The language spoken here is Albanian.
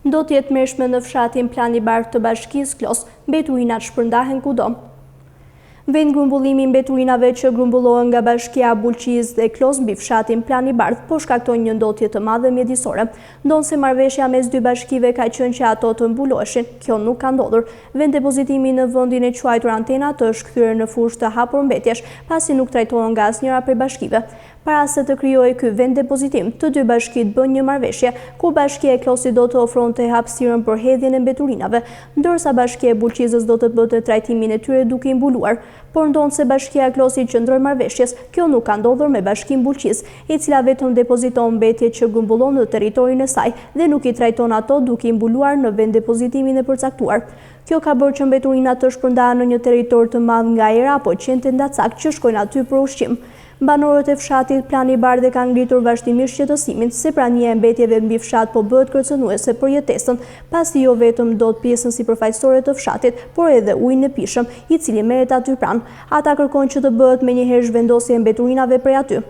Do t'jetë mërshme në fshatin Plani Bardh të Bashkisë Klos, mbeturinat shpërndahen kudo. Vend grumbullimi mbeturinave që grumbullohen nga Bashkia Bulqizë dhe Klos mbi fshatin Plani Bardh po shkaktojnë një ndotje të madhe mjedisore. Ndonse marrëveshja mes dy bashkive ka qenë që ato të mbuloheshin, kjo nuk ka ndodhur. Vend depozitimi në vendin e quajtur Antenat është kthyer në fushë të hapur mbetjesh, pasi nuk trajtohen nga asnjëra prej bashkive. Para se të krijohej ky vend depozitim, të dy bashkitë bën një marrëveshje ku Bashkia e Klosit do të ofronte hapësirën për hedhjen e mbeturinave, ndërsa Bashkia e Bulqizës do të bëte trajtimin e tyre duke i mbuluar. Por ndonse Bashkia e Klosit qëndroi marrëveshjes, kjo nuk ka ndodhur me Bashkinë Bulqizë, e cila vetëm depoziton mbetje që grumbullon në territorin e saj dhe nuk i trajton ato duke i mbuluar në vend depozitimin e përcaktuar. Kjo ka bërë që mbeturinat të shpërndahen në një territor të madh nga era apo qente ndacak që shkojnë aty për ushqim. Banorët e fshatit Plani Bardh kanë ngritur vazhdimisht qetësimin se prania e mbetjeve mbi fshat po bëhet kërcënuese për jetesën, pasi jo vetëm dot pjesën sipërfaqësore të fshatit, por edhe ujin e pishëm, i cili merret aty pranë. Ata kërkojnë që të bëhet menjëherë zhvendosje e mbeturinave prej aty.